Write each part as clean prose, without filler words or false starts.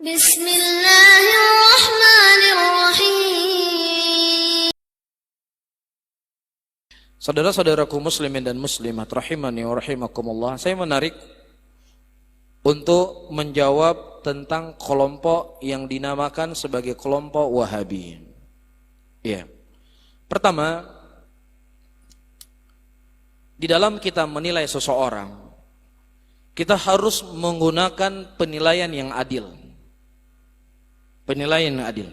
Bismillahirrahmanirrahim. Saudara-saudaraku muslimin dan muslimat rahimani wa rahimakumullah, saya menarik untuk menjawab tentang kelompok yang dinamakan sebagai kelompok Wahabi. Ya. Pertama, di dalam kita menilai seseorang, kita harus menggunakan penilaian yang adil. Penilaian yang adil.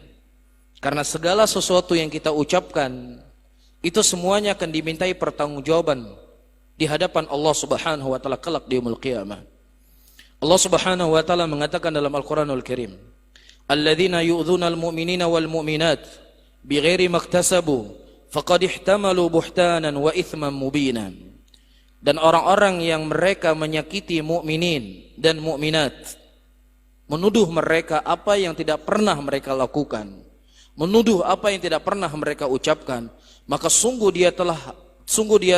Karena segala sesuatu yang kita ucapkan itu semuanya akan dimintai pertanggungjawaban di hadapan Allah Subhanahu wa taala kelak di yaumul qiyamah. Allah Subhanahu wa taala mengatakan dalam Al-Qur'anul Karim, "Alladzina yu'dzunal mu'minina wal mu'minat bighairi maktasabu faqad ihtamalu buhtanan wa itsman mubinan." Dan orang-orang yang mereka menyakiti mukminin dan mukminat, menuduh mereka apa yang tidak pernah mereka lakukan, menuduh apa yang tidak pernah mereka ucapkan, maka sungguh dia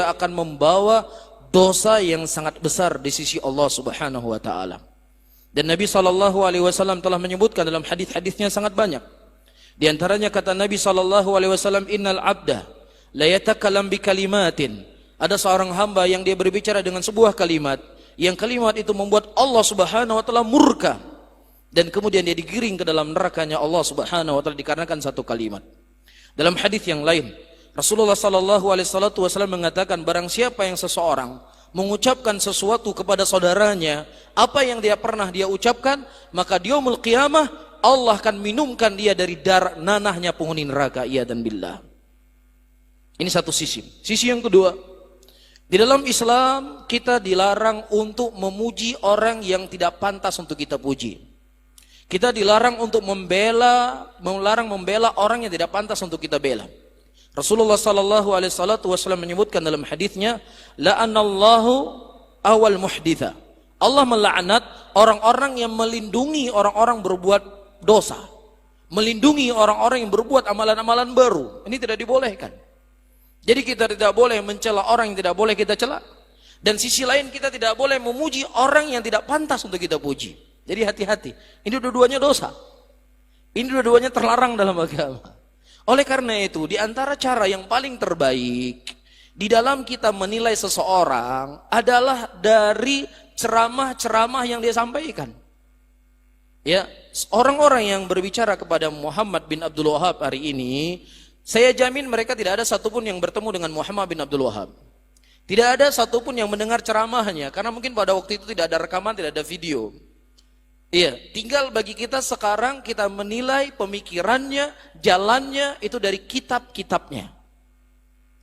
akan membawa dosa yang sangat besar di sisi Allah Subhanahu wa taala. Dan Nabi sallallahu alaihi wasallam telah menyebutkan dalam hadis-hadisnya sangat banyak. Di antaranya kata Nabi sallallahu alaihi wasallam, "Innal 'abda la yatakallam bi kalimatin." Ada seorang hamba yang dia berbicara dengan sebuah kalimat, yang kalimat itu membuat Allah Subhanahu wa taala murka, dan kemudian dia digiring ke dalam nerakanya Allah Subhanahu wa taala dikarenakan satu kalimat. Dalam hadis yang lain, Rasulullah sallallahu alaihi wasallam mengatakan, barang siapa yang seseorang mengucapkan sesuatu kepada saudaranya apa yang dia pernah dia ucapkan, maka di yaumul qiyamah Allah akan minumkan dia dari darah nanahnya penghuni neraka, iyadzan billah. Ini satu sisi. Sisi yang kedua, di dalam Islam kita dilarang untuk memuji orang yang tidak pantas untuk kita puji. Kita dilarang untuk membela orang yang tidak pantas untuk kita bela. Rasulullah sallallahu alaihi wasallam menyebutkan dalam hadisnya, la'anallahu awal muhditha. Allah melaknat orang-orang yang melindungi orang-orang berbuat dosa, melindungi orang-orang yang berbuat amalan-amalan baru. Ini tidak dibolehkan. Jadi kita tidak boleh mencela orang yang tidak boleh kita cela, dan sisi lain kita tidak boleh memuji orang yang tidak pantas untuk kita puji. Jadi hati-hati. Ini dua-duanya dosa. Ini dua-duanya terlarang dalam agama. Oleh karena itu, di antara cara yang paling terbaik di dalam kita menilai seseorang adalah dari ceramah-ceramah yang dia sampaikan. Ya, orang-orang yang berbicara kepada Muhammad bin Abdul Wahab hari ini, saya jamin mereka tidak ada satupun yang bertemu dengan Muhammad bin Abdul Wahab. Tidak ada satupun yang mendengar ceramahnya, karena mungkin pada waktu itu tidak ada rekaman, tidak ada video. Iya, tinggal bagi kita sekarang kita menilai pemikirannya, jalannya itu dari kitab-kitabnya.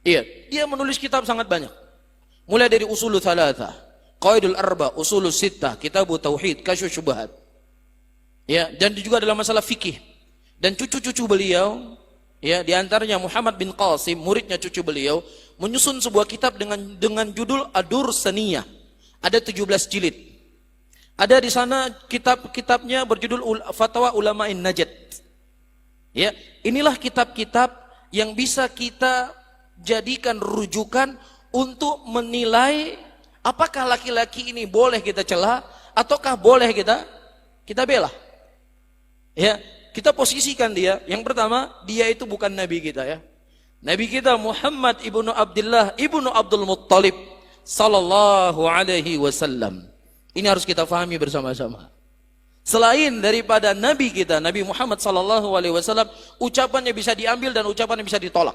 Iya, dia menulis kitab sangat banyak. Mulai dari Ushulul Tsalatsa, Qawaidul Arba, Ushulus Sittah, Kitabut Tauhid, Kasyfus Syubhat. Ya, dan juga dalam masalah fikih. Dan cucu-cucu beliau, ya, di antaranya Muhammad bin Qasim, muridnya cucu beliau, menyusun sebuah kitab dengan judul Ad-Durrus Saniyah. Ada 17 jilid. Ada di sana kitab-kitabnya berjudul Fatwa Ulama'in Najd. Ya, inilah kitab-kitab yang bisa kita jadikan rujukan untuk menilai apakah laki-laki ini boleh kita cela ataukah boleh kita bela. Ya, kita posisikan dia. Yang pertama, dia itu bukan nabi kita, ya. Nabi kita Muhammad ibnu Abdullah ibnu Abdul Muttalib sallallahu alaihi wasallam. Ini harus kita fahami bersama-sama. Selain daripada Nabi kita, Nabi Muhammad sallallahu alaihi wasallam, ucapannya bisa diambil dan ucapannya bisa ditolak.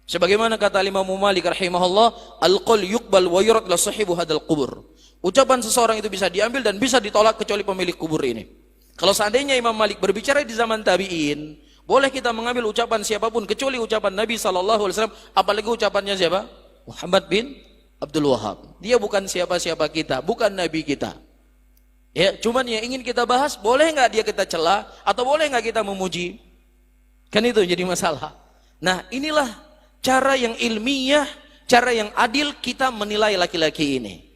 Sebagaimana kata Imam Malik rahimahullah, al-qaul yuqbal wa yurad la sahibu hadal qubur. Ucapan seseorang itu bisa diambil dan bisa ditolak kecuali pemilik kubur ini. Kalau seandainya Imam Malik berbicara di zaman tabi'in, boleh kita mengambil ucapan siapapun kecuali ucapan Nabi sallallahu alaihi wasallam, apalagi ucapannya siapa? Muhammad bin Abdul Wahab. Dia bukan siapa-siapa kita, bukan nabi kita. Ya, cuman yang ingin kita bahas, boleh nggak dia kita cela atau boleh nggak kita memuji? Kan itu jadi masalah. Nah, inilah cara yang ilmiah, cara yang adil kita menilai laki-laki ini.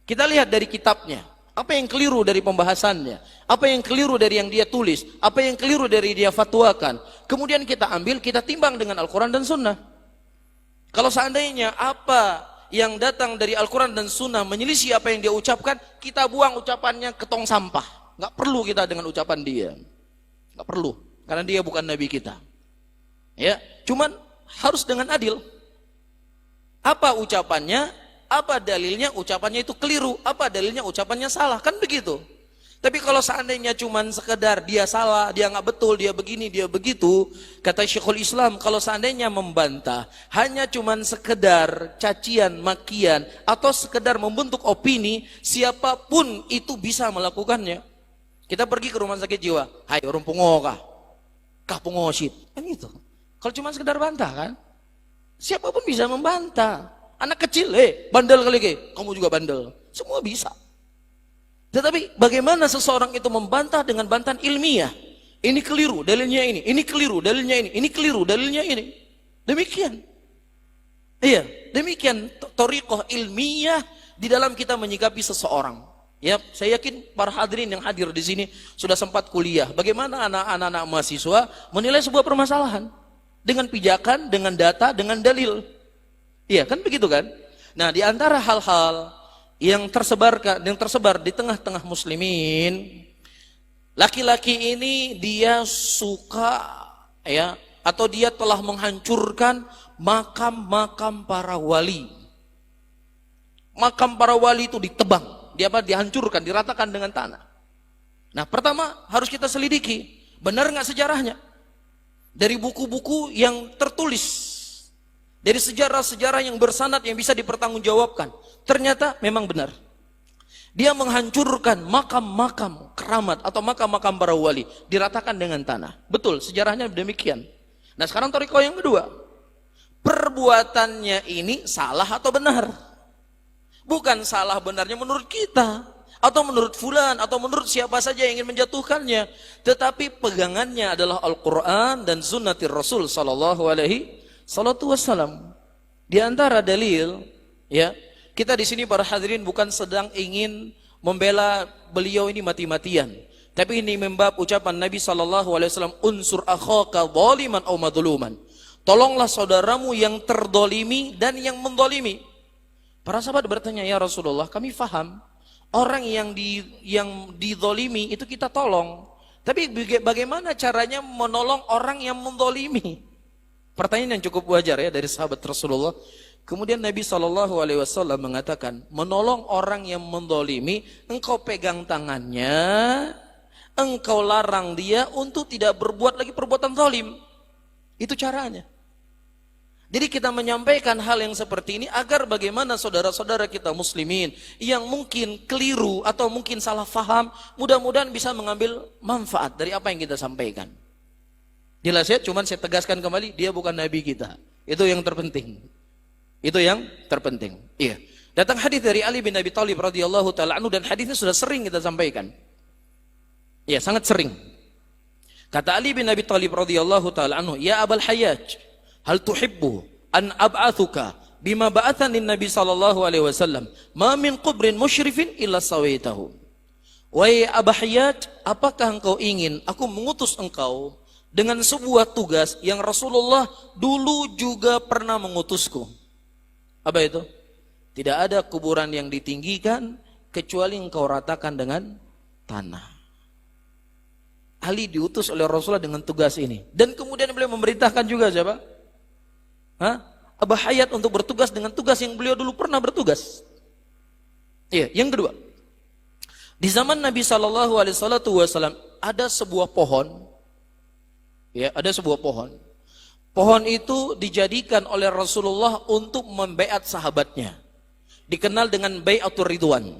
Kita lihat dari kitabnya, apa yang keliru dari pembahasannya, apa yang keliru dari yang dia tulis, apa yang keliru dari dia fatwakan. Kemudian kita ambil, kita timbang dengan Al-Quran dan Sunnah. Kalau seandainya apa yang datang dari Al-Quran dan Sunnah menyelisih apa yang dia ucapkan, kita buang ucapannya ke tong sampah. nggak perlu kita dengan ucapan dia. Nggak perlu, karena dia bukan nabi kita. Ya, cuman harus dengan adil. Apa ucapannya, apa dalilnya ucapannya itu keliru, apa dalilnya ucapannya salah, kan begitu. Tapi kalau seandainya cuman sekedar dia salah, dia nggak betul, dia begini, dia begitu, kata Syekhul Islam, kalau seandainya membantah hanya cuman sekedar cacian, makian, atau sekedar membentuk opini, siapapun itu bisa melakukannya. Kita pergi ke rumah sakit jiwa, hai orang pungo kah pungosit, kan gitu. Kalau cuman sekedar bantah kan, siapapun bisa membantah. Anak kecil, bandel kali kamu juga bandel, semua bisa. Tetapi bagaimana seseorang itu membantah dengan bantahan ilmiah? Ini keliru, dalilnya ini keliru, dalilnya ini keliru, dalilnya ini. Demikian. Iya, demikian thariqah ilmiah di dalam kita menyikapi seseorang. Ya, saya yakin para hadirin yang hadir di sini sudah sempat kuliah. Bagaimana anak-anak mahasiswa menilai sebuah permasalahan dengan pijakan, dengan data, dengan dalil. Iya, kan begitu kan? Nah, di antara hal-hal yang tersebar di tengah-tengah muslimin, laki-laki ini dia suka ya, atau dia telah menghancurkan makam-makam para wali. Makam para wali itu ditebang, dihancurkan, diratakan dengan tanah. Nah, pertama harus kita selidiki, benar nggak sejarahnya? Dari buku-buku yang tertulis, dari sejarah-sejarah yang bersanad yang bisa dipertanggungjawabkan, ternyata memang benar. Dia menghancurkan makam-makam keramat atau makam-makam para wali, diratakan dengan tanah. Betul, sejarahnya demikian. Nah, sekarang thariqah yang kedua. Perbuatannya ini salah atau benar? Bukan salah benarnya menurut kita, atau menurut fulan, atau menurut siapa saja yang ingin menjatuhkannya, tetapi pegangannya adalah Al-Quran dan sunnatir Rasul sallallahu alaihi wasallam. Di antara dalil, ya, kita di sini para hadirin bukan sedang ingin membela beliau ini mati-matian, tapi ini membab ucapan Nabi sallallahu alaihi wasallam, unsur akhaka zaliman aw madluman. Tolonglah saudaramu yang terdolimi dan yang mendolimi. Para sahabat bertanya, ya Rasulullah, kami faham orang yang didolimi itu kita tolong, tapi bagaimana caranya menolong orang yang mendolimi? Pertanyaan yang cukup wajar ya dari sahabat Rasulullah. Kemudian Nabi SAW mengatakan, menolong orang yang mendolimi, engkau pegang tangannya, engkau larang dia untuk tidak berbuat lagi perbuatan zalim. Itu caranya. Jadi kita menyampaikan hal yang seperti ini agar bagaimana saudara-saudara kita muslimin yang mungkin keliru atau mungkin salah faham, mudah-mudahan bisa mengambil manfaat dari apa yang kita sampaikan. Jelas ya, cuman saya tegaskan kembali, dia bukan nabi kita. Itu yang terpenting. Itu yang terpenting. Iya. Datang hadis dari Ali bin Abi Thalib radhiyallahu taala anhu, dan hadisnya sudah sering kita sampaikan. Iya, sangat sering. Kata Ali bin Abi Thalib radhiyallahu taala anhu, "Ya Abul Hayyaj, hal tuhibbu an ab'athuka bima ba'athani Nabi sallallahu alaihi wasallam, ma min qubrin musyrifin illa sawaitahu." Wahai Abu Hayyaj, apakah engkau ingin aku mengutus engkau dengan sebuah tugas yang Rasulullah dulu juga pernah mengutusku? Apa itu? Tidak ada kuburan yang ditinggikan kecuali engkau ratakan dengan tanah. Ali diutus oleh Rasulullah dengan tugas ini, dan kemudian beliau memerintahkan juga siapa? Abu Hayyaj untuk bertugas dengan tugas yang beliau dulu pernah bertugas. Iya, yang kedua. Di zaman Nabi sallallahu alaihi wasallam ada sebuah pohon. Ya, ada sebuah pohon. Pohon itu dijadikan oleh Rasulullah untuk membaiat sahabatnya. Dikenal dengan bai'atur ridwan.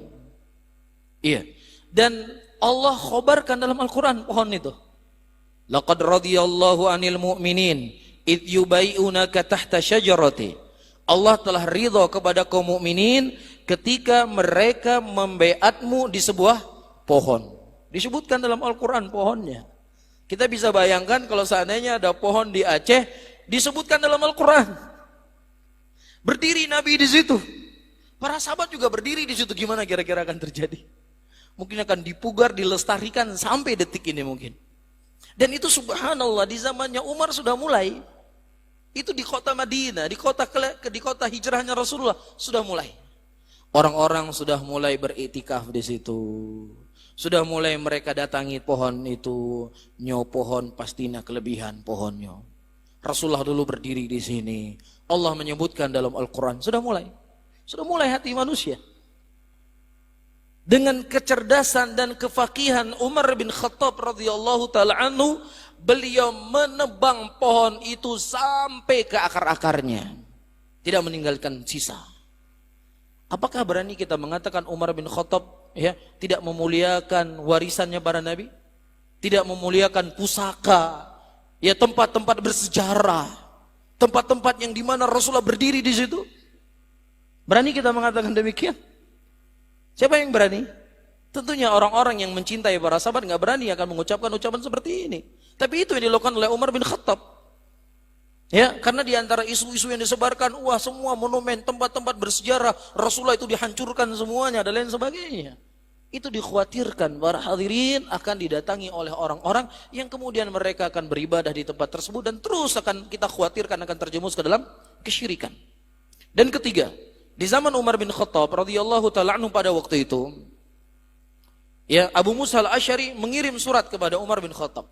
Iya. Dan Allah khobarkan dalam Al-Quran pohon itu. Laqad radiyallahu 'anil mu'minin id yubai'unaka tahta syajarati. Allah telah ridha kepada kaum mukminin ketika mereka membaiatmu di sebuah pohon. Disebutkan dalam Al-Quran pohonnya. Kita bisa bayangkan kalau seandainya ada pohon di Aceh, disebutkan dalam Al-Quran. Berdiri Nabi di situ. Para sahabat juga berdiri di situ. Gimana kira-kira akan terjadi? Mungkin akan dipugar, dilestarikan sampai detik ini mungkin. Dan itu subhanallah di zamannya Umar sudah mulai. Itu di kota Madinah, di kota hijrahnya Rasulullah sudah mulai. Orang-orang sudah mulai beriktikaf di situ. Sudah mulai mereka datangi pohon itu, nyo pohon pastina kelebihan pohonnya. Rasulullah dulu berdiri di sini. Allah menyebutkan dalam Al-Quran. Sudah mulai hati manusia. Dengan kecerdasan dan kefakihan Umar bin Khattab radhiyallahu taala anhu, beliau menebang pohon itu sampai ke akar-akarnya, tidak meninggalkan sisa. Apakah berani kita mengatakan Umar bin Khattab tidak memuliakan warisannya para nabi, tidak memuliakan pusaka, tempat-tempat bersejarah, tempat-tempat yang dimana Rasulullah berdiri di situ? Berani kita mengatakan demikian? Siapa yang berani? Tentunya orang-orang yang mencintai para sahabat nggak berani akan mengucapkan ucapan seperti ini. Tapi itu yang dilakukan oleh Umar bin Khattab. Karena di antara isu-isu yang disebarkan, semua monumen, tempat-tempat bersejarah Rasulullah itu dihancurkan semuanya dan lain sebagainya. Itu dikhawatirkan para hadirin akan didatangi oleh orang-orang yang kemudian mereka akan beribadah di tempat tersebut dan terus akan kita khawatirkan akan terjerumus ke dalam kesyirikan. Dan ketiga, di zaman Umar bin Khattab radhiyallahu taala anhu pada waktu itu, Abu Musa al-Asy'ari mengirim surat kepada Umar bin Khattab.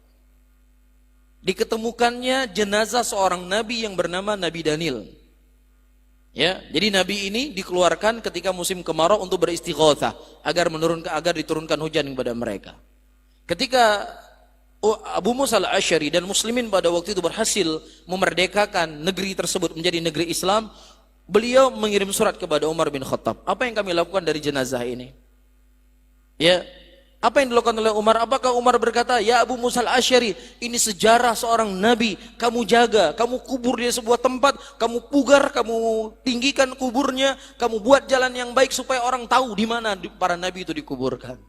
Diketemukannya jenazah seorang nabi yang bernama Nabi Daniel. Jadi nabi ini dikeluarkan ketika musim kemarau untuk beristighatsah agar diturunkan hujan kepada mereka. Ketika Abu Musa al-Asy'ari dan muslimin pada waktu itu berhasil memerdekakan negeri tersebut menjadi negeri Islam, beliau mengirim surat kepada Umar bin Khattab. Apa yang kami lakukan dari jenazah ini? Apa yang dilakukan oleh Umar? Apakah Umar berkata, ya Abu Musa al-Asy'ari, ini sejarah seorang nabi, kamu jaga, kamu kubur di sebuah tempat, kamu pugar, kamu tinggikan kuburnya, kamu buat jalan yang baik supaya orang tahu di mana para nabi itu dikuburkan.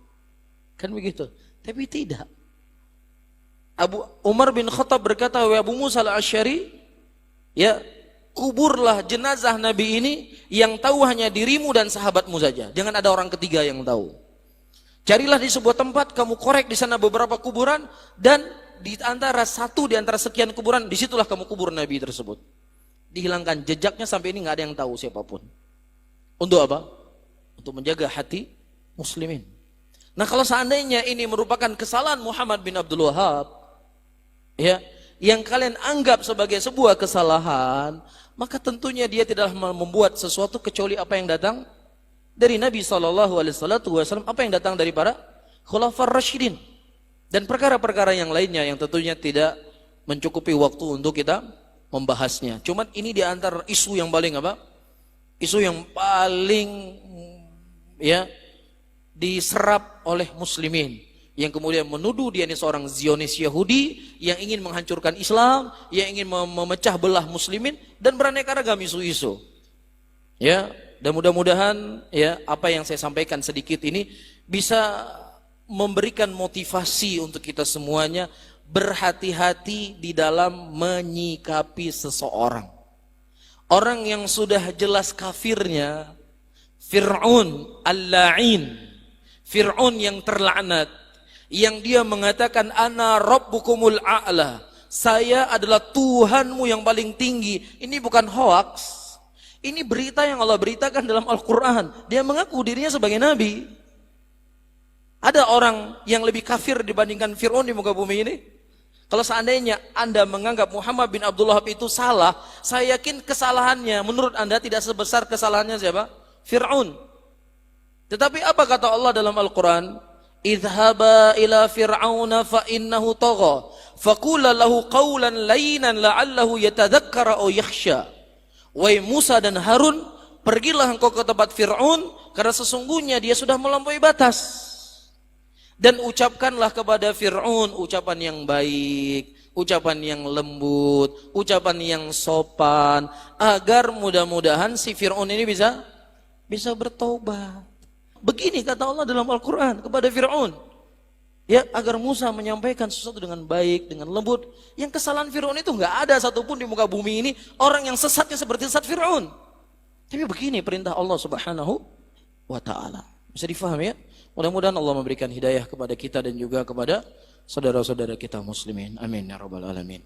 Kan begitu? Tapi tidak. Umar bin Khattab berkata, ya Abu Musa al-Asy'ari, kuburlah jenazah Nabi ini, yang tahu hanya dirimu dan sahabatmu saja. Jangan ada orang ketiga yang tahu. Carilah di sebuah tempat, kamu korek di sana beberapa kuburan, dan di antara sekian kuburan, disitulah kamu kubur Nabi tersebut. Dihilangkan jejaknya sampai ini nggak ada yang tahu siapapun. Untuk apa? Untuk menjaga hati muslimin. Nah, kalau seandainya ini merupakan kesalahan Muhammad bin Abdul Wahab, yang kalian anggap sebagai sebuah kesalahan, maka tentunya dia tidak membuat sesuatu kecuali apa yang datang dari Nabi SAW, apa yang datang dari para Khulafaur Rasyidin, dan perkara-perkara yang lainnya yang tentunya tidak mencukupi waktu untuk kita membahasnya. Cuman ini di antara isu yang paling isu yang paling diserap oleh muslimin, yang kemudian menuduh dia ini seorang Zionis Yahudi yang ingin menghancurkan Islam, yang ingin memecah belah muslimin dan beraneka ragam isu-isu. Dan mudah-mudahan apa yang saya sampaikan sedikit ini bisa memberikan motivasi untuk kita semuanya berhati-hati di dalam menyikapi seseorang. Orang yang sudah jelas kafirnya, Fir'aun al-la'in, Fir'aun yang terlaknat, yang dia mengatakan ana rabbukumul a'la, saya adalah Tuhanmu yang paling tinggi. Ini bukan hoax. Ini berita yang Allah beritakan dalam Al-Quran. Dia mengaku dirinya sebagai nabi. Ada orang yang lebih kafir dibandingkan Fir'aun di muka bumi ini? Kalau seandainya Anda menganggap Muhammad bin Abdul Wahab itu salah, saya yakin kesalahannya menurut Anda tidak sebesar kesalahannya siapa? Fir'aun. Tetapi apa kata Allah dalam Al-Quran? Idhaba ila fir'auna fa innahu tagha faqula lahu qawlan layyinan la'allahu yatadhakkara aw yakhsha. Wahai Musa dan Harun, pergilah engkau ke tempat Fir'aun, karena sesungguhnya dia sudah melampaui batas. Dan ucapkanlah kepada Fir'aun ucapan yang baik, ucapan yang lembut, ucapan yang sopan, agar mudah-mudahan si Fir'aun ini bisa bertobat. Begini kata Allah dalam Al-Quran kepada Fir'aun, agar Musa menyampaikan sesuatu dengan baik, dengan lembut. Yang kesalahan Fir'aun itu nggak ada satupun di muka bumi ini orang yang sesatnya seperti sesat Fir'aun. Tapi begini perintah Allah Subhanahu wa Ta'ala. Bisa difahami ya? Mudah-mudahan Allah memberikan hidayah kepada kita dan juga kepada saudara-saudara kita muslimin. Amin ya rabbal alamin.